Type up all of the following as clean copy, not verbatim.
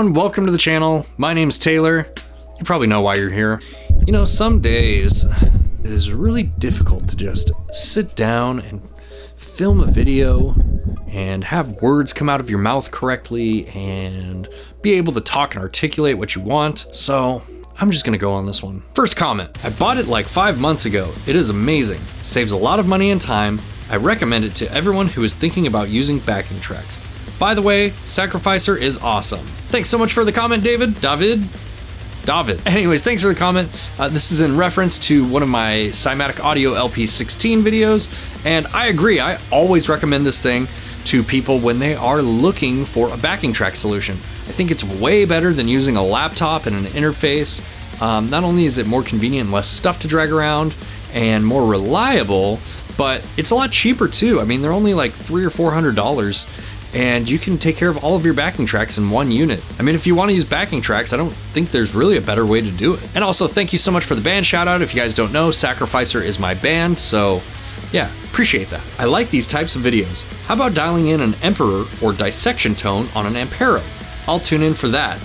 everyone, welcome to the channel. My name's Taylor. You probably know why you're here. You know, some days it is really difficult to just sit down and film a video and have words come out of your mouth correctly and be able to talk and articulate what you want. So I'm just gonna go on this one. First comment, I bought it like 5 months ago. It is amazing. Saves a lot of money and time. I recommend it to everyone who is thinking about using backing tracks. By the way, Sacrificer is awesome. Thanks so much for the comment, David. Anyways, thanks for the comment. This is in reference to one of my Cymatic Audio LP16 videos, and I agree, I always recommend this thing to people when they are looking for a backing track solution. I think it's way better than using a laptop and an interface. Not only is it more convenient and less stuff to drag around and more reliable, but it's a lot cheaper too. I mean, they're only like $300 or $400. And you can take care of all of your backing tracks in one unit. I mean, if you want to use backing tracks, I don't think there's really a better way to do it. And also, thank you so much for the band shout out. If you guys don't know, Sacrificer is my band, so yeah, appreciate that. I like these types of videos. How about dialing in an Emperor or dissection tone on an Ampero? I'll tune in for that. ...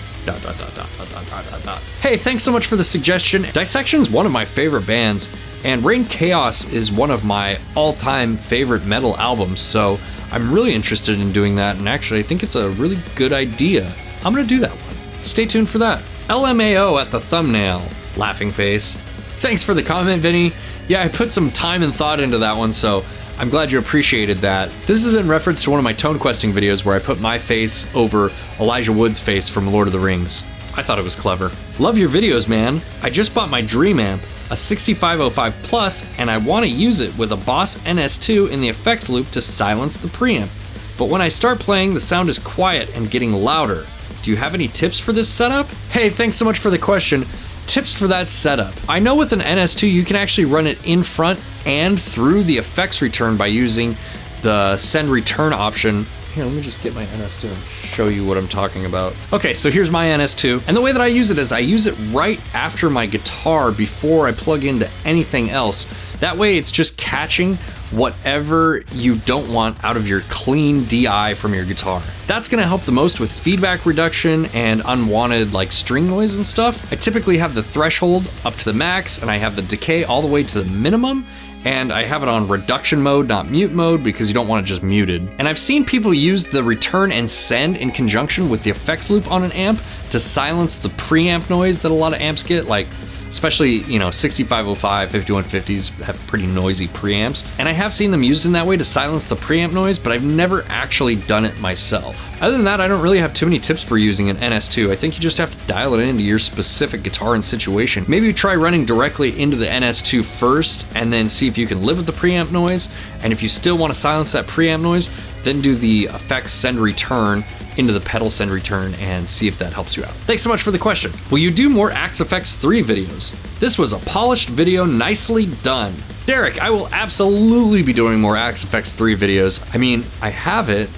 Hey, thanks so much for the suggestion. Dissection's one of my favorite bands, and Rain Chaos is one of my all-time favorite metal albums, so I'm really interested in doing that, and actually I think it's a really good idea. I'm gonna do that one. Stay tuned for that. LMAO at the thumbnail. Laughing face. Thanks for the comment, Vinny. Yeah, I put some time and thought into that one, so I'm glad you appreciated that. This is in reference to one of my tone questing videos where I put my face over Elijah Wood's face from Lord of the Rings. I thought it was clever. Love your videos, man. I just bought my dream amp, a 6505 Plus, and I want to use it with a Boss NS2 in the effects loop to silence the preamp. But when I start playing, the sound is quiet and getting louder. Do you have any tips for this setup? Hey, thanks so much for the question. Tips for that setup. I know with an NS2 you can actually run it in front and through the effects return by using the send return option. Here, let me just get my NS2 and show you what I'm talking about. Okay, so here's my NS2, and the way that I use it is I use it right after my guitar before I plug into anything else. That way it's just catching whatever you don't want out of your clean DI from your guitar. That's gonna help the most with feedback reduction and unwanted like string noise and stuff. I typically have the threshold up to the max, and I have the decay all the way to the minimum, and I have it on reduction mode, not mute mode, because you don't want it just muted. And I've seen people use the return and send in conjunction with the effects loop on an amp to silence the preamp noise that a lot of amps get, like especially, you know, 6505, 5150s have pretty noisy preamps. And I have seen them used in that way to silence the preamp noise, but I've never actually done it myself. Other than that, I don't really have too many tips for using an NS2. I think you just have to dial it into your specific guitar and situation. Maybe try running directly into the NS2 first, and then see if you can live with the preamp noise. And if you still want to silence that preamp noise, then do the effects send return into the pedal send return and see if that helps you out. Thanks so much for the question. Will you do more Axe FX 3 videos? This was a polished video, nicely done. Derek, I will absolutely be doing more Axe FX 3 videos. I mean, I have it,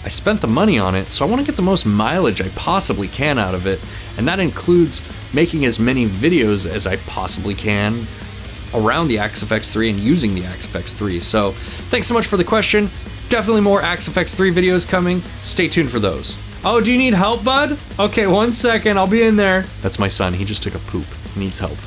I spent the money on it, so I want to get the most mileage I possibly can out of it, and that includes making as many videos as I possibly can around the Axe FX 3 and using the Axe FX 3. So thanks so much for the question. Definitely more Axe FX 3 videos coming. Stay tuned for those. Oh, do you need help, bud? Okay, 1 second, I'll be in there. That's my son, he just took a poop. He needs help.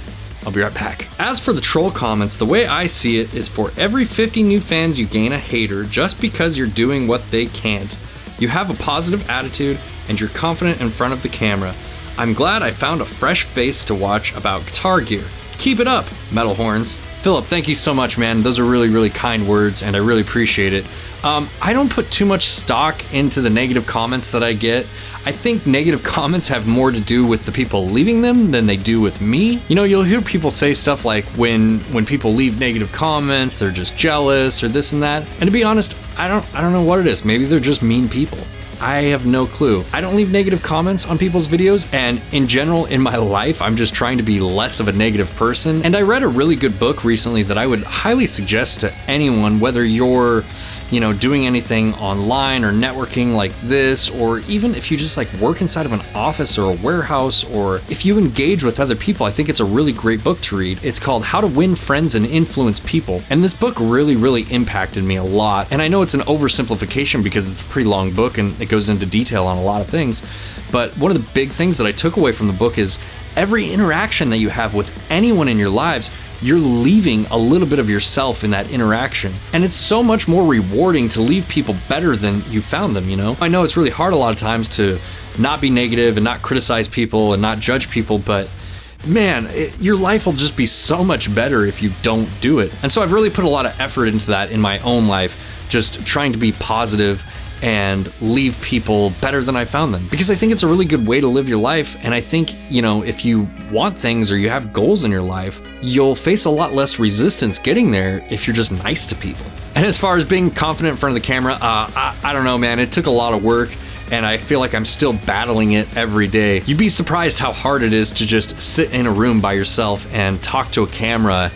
I'll be right back. As for the troll comments, the way I see it is for every 50 new fans you gain a hater just because you're doing what they can't. You have a positive attitude and you're confident in front of the camera. I'm glad I found a fresh face to watch about guitar gear. Keep it up, metal horns. Philip, thank you so much, man. Those are really, really kind words, and I really appreciate it. I don't put too much stock into the negative comments that I get. I think negative comments have more to do with the people leaving them than they do with me. You know, you'll hear people say stuff like when people leave negative comments, they're just jealous or this and that. And to be honest, I don't know what it is. Maybe they're just mean people. I have no clue. I don't leave negative comments on people's videos, and in general in my life, I'm just trying to be less of a negative person. And I read a really good book recently that I would highly suggest to anyone, whether you're, you know, doing anything online or networking like this, or even if you just like work inside of an office or a warehouse, or if you engage with other people, I think it's a really great book to read. It's called How to Win Friends and Influence People. And this book really impacted me a lot. And I know it's an oversimplification because it's a pretty long book and it goes into detail on a lot of things. But one of the big things that I took away from the book is every interaction that you have with anyone in your lives, you're leaving a little bit of yourself in that interaction. And it's so much more rewarding to leave people better than you found them, you know? I know it's really hard a lot of times to not be negative and not criticize people and not judge people, but man, your life will just be so much better if you don't do it. And so I've really put a lot of effort into that in my own life, just trying to be positive and leave people better than I found them, because I think it's a really good way to live your life. And I think, you know, if you want things or you have goals in your life, you'll face a lot less resistance getting there if you're just nice to people. And as far as being confident in front of the camera, I don't know, man, it took a lot of work and I feel like I'm still battling it every day. You'd be surprised how hard it is to just sit in a room by yourself and talk to a camera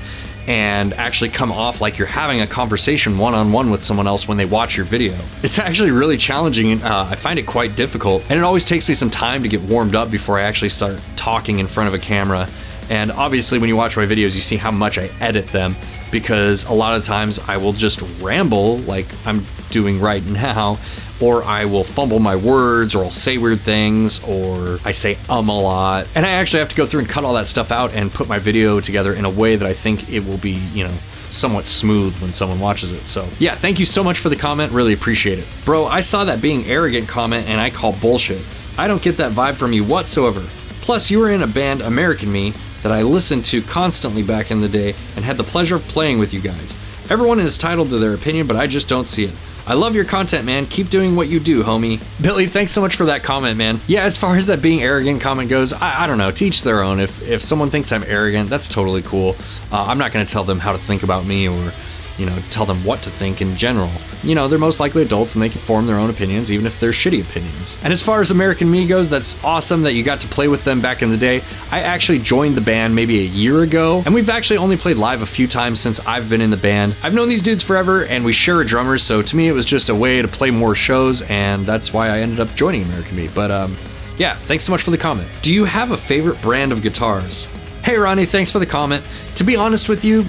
and actually come off like you're having a conversation one-on-one with someone else when they watch your video. It's actually really challenging. I find it quite difficult, and it always takes me some time to get warmed up before I actually start talking in front of a camera. And obviously when you watch my videos, you see how much I edit them, because a lot of times I will just ramble like I'm doing right now, or I will fumble my words, or I'll say weird things, or I say a lot. And I actually have to go through and cut all that stuff out and put my video together in a way that I think it will be, you know, somewhat smooth when someone watches it. So yeah, thank you so much for the comment, really appreciate it. Bro, I saw that being arrogant comment and I call bullshit. I don't get that vibe from you whatsoever. Plus, you were in a band, American Me, that I listened to constantly back in the day and had the pleasure of playing with you guys. Everyone is entitled to their opinion, but I just don't see it. I love your content, man. Keep doing what you do, homie. Billy, thanks so much for that comment, man. Yeah, as far as that being arrogant comment goes, I don't know, to each their own. If someone thinks I'm arrogant, that's totally cool. I'm not gonna tell them how to think about me or, you know, tell them what to think in general. You know, they're most likely adults and they can form their own opinions, even if they're shitty opinions. And as far as American Me goes, that's awesome that you got to play with them back in the day. I actually joined the band maybe a year ago, and we've actually only played live a few times since I've been in the band. I've known these dudes forever, and we share a drummer, so to me it was just a way to play more shows, and that's why I ended up joining American Me. But yeah, thanks so much for the comment. Do you have a favorite brand of guitars? Hey Ronnie, thanks for the comment. To be honest with you,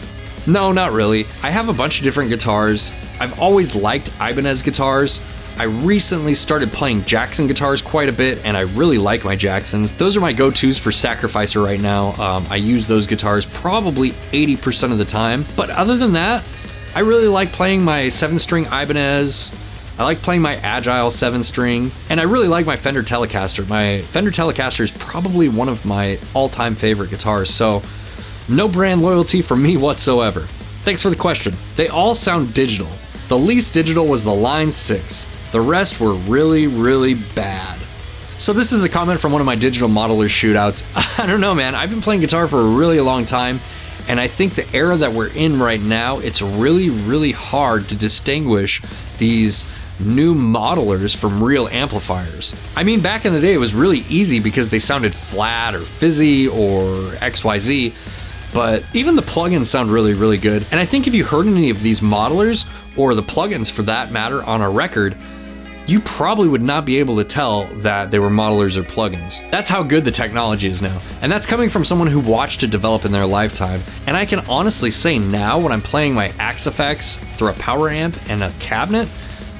no, not really. I have a bunch of different guitars. I've always liked Ibanez guitars. I recently started playing Jackson guitars quite a bit, and I really like my Jacksons. Those are my go-tos for Sacrificer right now. I use those guitars probably 80% of the time. But other than that, I really like playing my 7-string Ibanez. I like playing my Agile 7-string, and I really like my Fender Telecaster. My Fender Telecaster is probably one of my all-time favorite guitars, so no brand loyalty for me whatsoever. Thanks for the question. They all sound digital. The least digital was the Line 6. The rest were really bad. So this is a comment from one of my digital modelers shootouts. I don't know, man. I've been playing guitar for a really long time, and I think the era that we're in right now, it's really hard to distinguish these new modelers from real amplifiers. I mean, back in the day, it was really easy because they sounded flat or fizzy or XYZ, but even the plugins sound really good. And I think if you heard any of these modelers, or the plugins for that matter, on a record, you probably would not be able to tell that they were modelers or plugins. That's how good the technology is now. And that's coming from someone who watched it develop in their lifetime. And I can honestly say now, when I'm playing my Axe effects through a power amp and a cabinet,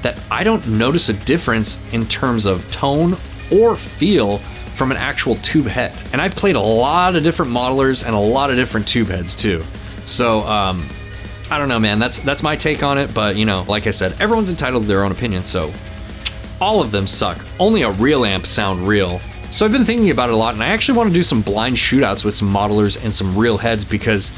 that I don't notice a difference in terms of tone or feel from an actual tube head. And I've played a lot of different modelers and a lot of different tube heads too. So, I don't know, man, that's my take on it, but you know, like I said, everyone's entitled to their own opinion, so all of them suck. Only a real amp sound real. So I've been thinking about it a lot, and I actually want to do some blind shootouts with some modelers and some real heads, because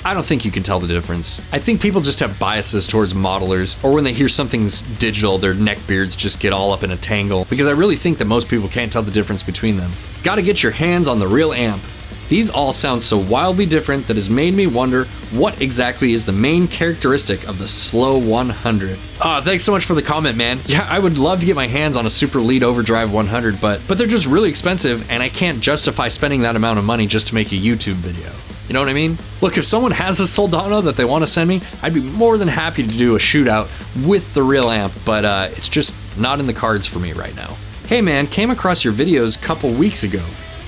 I don't think you can tell the difference. I think people just have biases towards modelers, or when they hear something's digital, their neck beards just get all up in a tangle, because I really think that most people can't tell the difference between them. Gotta get your hands on the real amp. These all sound so wildly different that has made me wonder what exactly is the main characteristic of the Slow 100. Thanks so much for the comment, man. Yeah, I would love to get my hands on a Super Lead Overdrive 100, but they're just really expensive, and I can't justify spending that amount of money just to make a YouTube video. You know what I mean? Look, if someone has a Soldano that they want to send me, I'd be more than happy to do a shootout with the real amp, but it's just not in the cards for me right now. Hey man, came across your videos a couple weeks ago.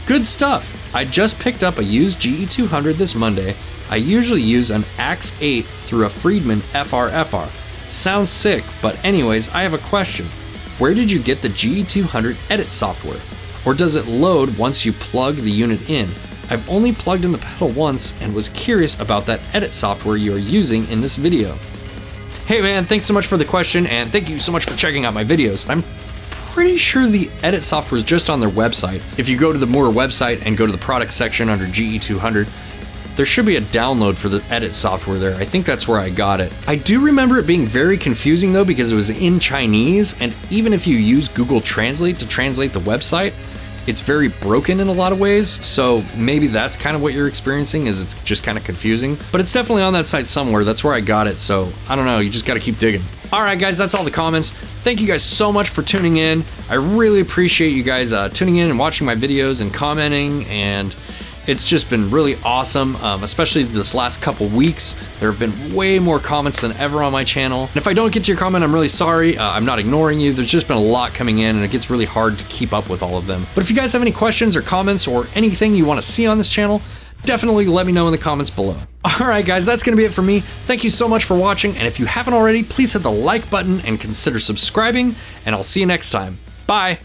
Good stuff. I just picked up a used GE200 this Monday. I usually use an Axe 8 through a Friedman FR. Sounds sick, but anyways, I have a question. Where did you get the GE200 edit software? Or does it load once you plug the unit in? I've only plugged in the pedal once and was curious about that edit software you are using in this video. Hey man, thanks so much for the question and thank you so much for checking out my videos. I'm pretty sure the edit software is just on their website. If you go to the Moore website and go to the product section under GE200, there should be a download for the edit software there. I think that's where I got it. I do remember it being very confusing though because it was in Chinese, and even if you use Google Translate to translate the website, it's very broken in a lot of ways, so maybe that's kind of what you're experiencing, is it's just kind of confusing. But it's definitely on that site somewhere. That's where I got it, so I don't know, you just gotta keep digging. All right, guys, that's all the comments. Thank you guys so much for tuning in. I really appreciate you guys tuning in and watching my videos and commenting, and it's just been really awesome, especially this last couple weeks. There have been way more comments than ever on my channel. And if I don't get to your comment, I'm really sorry. I'm not ignoring you. There's just been a lot coming in and it gets really hard to keep up with all of them. But if you guys have any questions or comments or anything you want to see on this channel, definitely let me know in the comments below. All right, guys, that's gonna be it for me. Thank you so much for watching. And if you haven't already, please hit the like button and consider subscribing, and I'll see you next time. Bye.